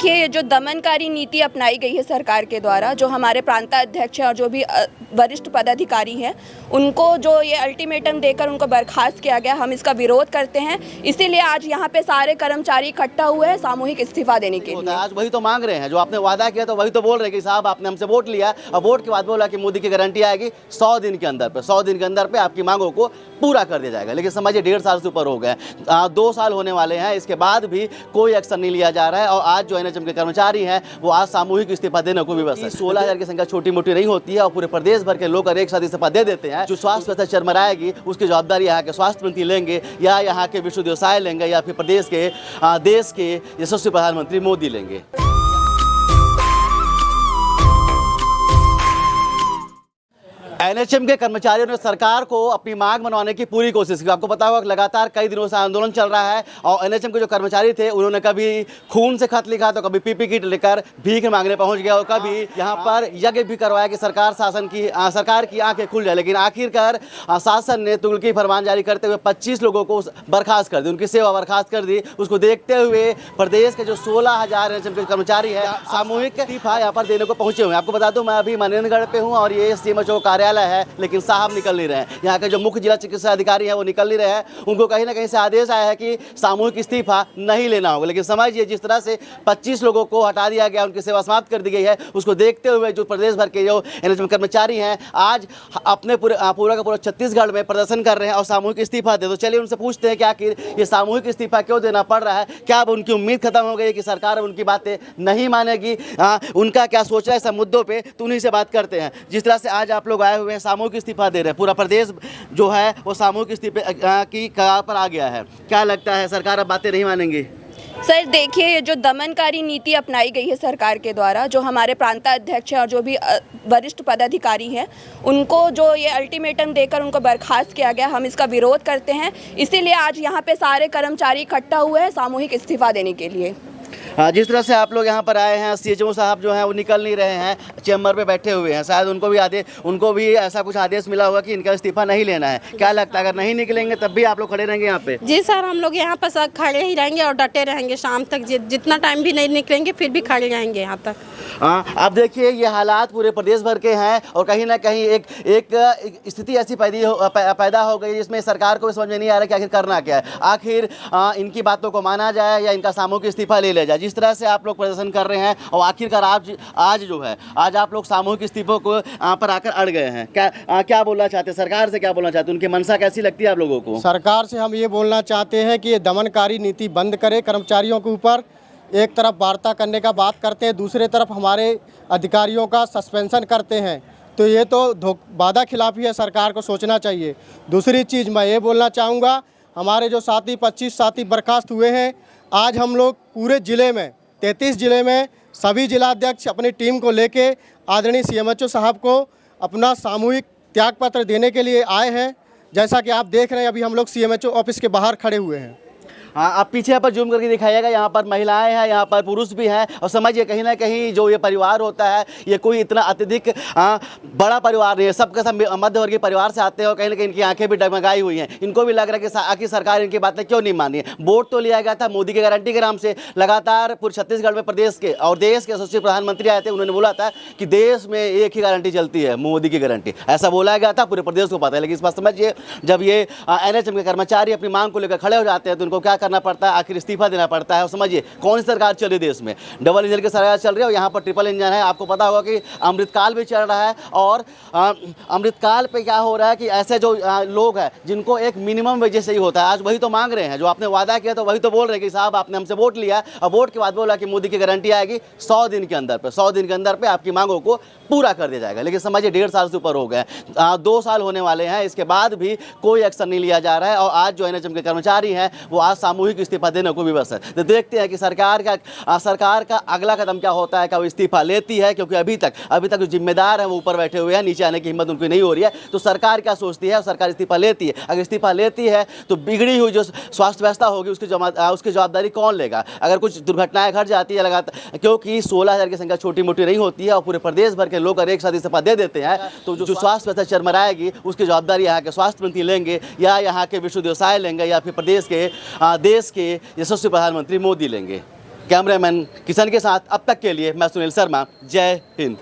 देखिए, ये जो दमनकारी नीति अपनाई गई है सरकार के द्वारा, जो हमारे प्रांताध्यक्ष हैं और जो भी वरिष्ठ पदाधिकारी हैं, उनको जो ये अल्टीमेटम देकर उनको बर्खास्त किया गया, हम इसका विरोध करते हैं। इसीलिए आज यहाँ पे सारे कर्मचारी इकट्ठा हुए हैं सामूहिक इस्तीफा देने के लिए। आज वही तो मांग रहे हैं, जो आपने वादा किया तो वही तो बोल रहे हैं कि साहब आपने हमसे वोट लिया और वोट के बाद बोला कि मोदी की गारंटी आएगी 100 दिन के अंदर पे, 100 दिन के अंदर पे आपकी मांगों को पूरा कर दिया जाएगा। लेकिन समझिए 1.5 साल से ऊपर हो गए, 2 साल होने वाले हैं, इसके बाद भी कोई एक्शन नहीं लिया जा रहा है। और आज जो एनएचएम के कर्मचारी हैं वो आज सामूहिक इस्तीफा देने को भी बस है। 16,000 की संख्या छोटी मोटी नहीं होती है और पूरे प्रदेश भर के लोग एक साथ इस्तीफा दे देते हैं। जो स्वास्थ्य व्यवस्था चरमराएगी उसकी जवाबदारी यहाँ के स्वास्थ्य मंत्री लेंगे या यहाँ के विश्वविद्यालय लेंगे या फिर प्रदेश के देश के यशस्वी प्रधानमंत्री मोदी लेंगे। एनएचएम के कर्मचारियों ने सरकार को अपनी मांग मनवाने की पूरी कोशिश की। आपको पता होगा लगातार कई दिनों से आंदोलन चल रहा है और एनएचएम के जो कर्मचारी थे उन्होंने कभी खून से खत लिखा तो कभी पीपी किट लेकर भीख मांगने पहुंच गया और कभी यहाँ पर यज्ञ भी करवाया कि सरकार की आंखें खुल जाए। लेकिन आखिरकार शासन ने तुगलकी फरमान जारी करते हुए 25 लोगों को बर्खास्त कर दी, उनकी सेवा बर्खास्त कर दी। उसको देखते हुए प्रदेश के जो 16,000 एनएचएम के कर्मचारी हैं सामूहिक इस्तीफा यहाँ पर देने को पहुंचे हुए हैं। आपको बता दूं मैं अभी मनेन्द्रगढ़ पे हूँ और ये सीएमएचओ कार्यालय है, लेकिन साहब निकल नहीं रहे हैं। यहाँ के जो मुख्य जिला चिकित्सा अधिकारी हैं वो निकल नहीं रहे हैं। उनको कहीं ना कहीं से आदेश आया है कि सामूहिक इस्तीफा नहीं लेना होगा। लेकिन समझिए जिस तरह से 25 लोगों को हटा दिया गया, उनकी सेवा समाप्त कर दी गई है, उसको देखते हुए जो प्रदेश भर के जो एनएचएम कर्मचारी हैं आज अपने पूरा का पूरा छत्तीसगढ़ में प्रदर्शन कर रहे हैं और सामूहिक इस्तीफा दे। तो चलिए उनसे पूछते हैं कि आखिर ये सामूहिक इस्तीफा क्यों देना पड़ रहा है, क्या अब उनकी उम्मीद खत्म हो गई है कि सरकार उनकी बातें नहीं मानेगी, उनका क्या सोच रहा है सब मुद्दों पर, तो उन्हीं से बात करते हैं। जिस तरह से आज आप लोग आए हुए हैं सामूहिक इस्तीफा दे रहे हैं, पूरा प्रदेश जो है वो सामूहिक इस्तीफे की कगार पर आ गया है, क्या लगता है सरकार अब बातें नहीं मानेंगी? सर देखिए, ये जो दमनकारी नीति अपनाई गई है सरकार के द्वारा, जो हमारे प्रांताध्यक्ष हैं और जो भी वरिष्ठ पदाधिकारी हैं, उनको जो ये अल्टीमेटम देकर उनको बर्खास्त किया गया, हम इसका विरोध करते हैं। इसीलिए आज यहाँ पे सारे कर्मचारी इकट्ठा हुए हैं सामूहिक इस्तीफा देने के लिए। जिस तरह से आप लोग यहाँ पर आए हैं, सीएचओ साहब जो हैं वो निकल नहीं रहे हैं, चैम्बर पे बैठे हुए हैं, शायद उनको भी ऐसा कुछ आदेश मिला होगा कि इनका इस्तीफा नहीं लेना है। क्या लगता है अगर नहीं निकलेंगे तब भी आप लोग खड़े रहेंगे यहाँ पे? जी सर, हम लोग यहाँ पर सब खड़े ही रहेंगे और डटे रहेंगे शाम तक, जितना टाइम भी नहीं निकलेंगे फिर भी खड़े रहेंगे यहाँ तक। अब देखिए ये हालात पूरे प्रदेश भर के हैं और कहीं ना कहीं एक स्थिति ऐसी पैदा हो गई जिसमें सरकार को समझ में नहीं आ रहा कि आखिर करना क्या है। आखिर इनकी बातों को माना जाए या इनका सामूहिक इस्तीफा ले लिया जाए। जिस तरह से आप लोग प्रदर्शन कर रहे हैं और आखिरकार आज आप लोग सामूहिक इस्तीफों को पर आकर अड़ गए हैं, क्या बोलना चाहते हैं सरकार से, क्या बोलना चाहते हैं, उनकी मंशा कैसी लगती है आप लोगों को? सरकार से हम ये बोलना चाहते हैं कि ये दमनकारी नीति बंद करे कर्मचारियों के ऊपर। एक तरफ वार्ता करने का बात करते हैं, दूसरे तरफ हमारे अधिकारियों का सस्पेंशन करते हैं, तो ये तो वादा खिलाफी है, सरकार को सोचना चाहिए। दूसरी चीज़ मैं ये बोलना चाहूँगा, हमारे जो 25 साथी बर्खास्त हुए हैं, आज हम लोग पूरे ज़िले में 33 ज़िले में सभी जिलाध्यक्ष अपनी टीम को लेके आदरणीय सीएमएचओ साहब को अपना सामूहिक त्यागपत्र देने के लिए आए हैं। जैसा कि आप देख रहे हैं अभी हम लोग सीएमएचओ ऑफिस के बाहर खड़े हुए हैं। हाँ, आप पीछे यहाँ पर जूम करके दिखाइएगा, यहाँ पर महिलाएं हैं, यहाँ पर पुरुष भी हैं और समझिए कहीं ना कहीं जो ये परिवार होता है ये कोई इतना अत्यधिक बड़ा परिवार नहीं है, सबके सब मध्यवर्गीय परिवार से आते हैं और कहीं ना कहीं इनकी आंखें भी डगमगाई हुई हैं। इनको भी लग रहा है कि आखिर सरकार इनकी बातें क्यों नहीं मानी है। वोट तो लिया गया था मोदी की गारंटी के नाम से, लगातार पूरे छत्तीसगढ़ में प्रदेश के और देश के यशस्वी प्रधानमंत्री आए थे, उन्होंने बोला था कि देश में एक ही गारंटी चलती है, मोदी की गारंटी, ऐसा बोला गया था, पूरे प्रदेश को पता है। लेकिन इस बात समझिए जब ये एनएचएम के कर्मचारी अपनी मांग को लेकर खड़े हो जाते हैं तो उनको क्या करना पड़ता है, आखिर इस्तीफा देना पड़ता है। और समझिए कौन सी सरकार चल रही है देश में, डबल इंजन की सरकार चल रही है और यहाँ पर ट्रिपल इंजन है। आपको पता होगा कि अमृतकाल भी चल रहा है और अमृतकाल पे क्या हो रहा है कि ऐसे जो लोग हैं जिनको एक मिनिमम वेजेस ही होता है, आज वही तो मांग रहे हैं, जो आपने वादा किया तो वही तो बोल रहे हैं कि साहब आपने हमसे वोट लिया और वोट के बाद बोला कि मोदी की गारंटी आएगी 100 दिन के अंदर पे, 100 दिन के अंदर पे आपकी मांगों को पूरा कर दिया जाएगा। लेकिन समझिए 1.5 साल से ऊपर हो गए, 2 साल होने वाले हैं, इसके बाद भी कोई एक्शन नहीं लिया जा रहा है और आज जो एनएचएम के कर्मचारी हैं वो आज सामूहिक इस्तीफा देने को भी बस है। तो देखते हैं कि सरकार का अगला कदम क्या होता है, क्या वो इस्तीफा लेती है, क्योंकि अभी तक जो जिम्मेदार हैं वो ऊपर बैठे हुए हैं, नीचे आने की हिम्मत उनकी नहीं हो रही है। तो सरकार क्या सोचती है, सरकार इस्तीफा लेती है, अगर इस्तीफा लेती है तो बिगड़ी हुई जो स्वास्थ्य व्यवस्था होगी उसकी जवाबदारी कौन लेगा? अगर कुछ दुर्घटनाएं घट जाती है लगातार, क्योंकि 16,000 की संख्या छोटी मोटी नहीं होती है और पूरे प्रदेश भर के लोग एक साथ इस्तीफा दे देते हैं, तो जो स्वास्थ्य व्यवस्था चरमराएगी उसकी जवाबदारी यहाँ के स्वास्थ्य मंत्री लेंगे या यहाँ के विश्वविद्यालय लेंगे या फिर प्रदेश के देश के यशस्वी प्रधानमंत्री मोदी लेंगे। कैमरामैन किशन के साथ अब तक के लिए मैं सुनील शर्मा। जय हिंद।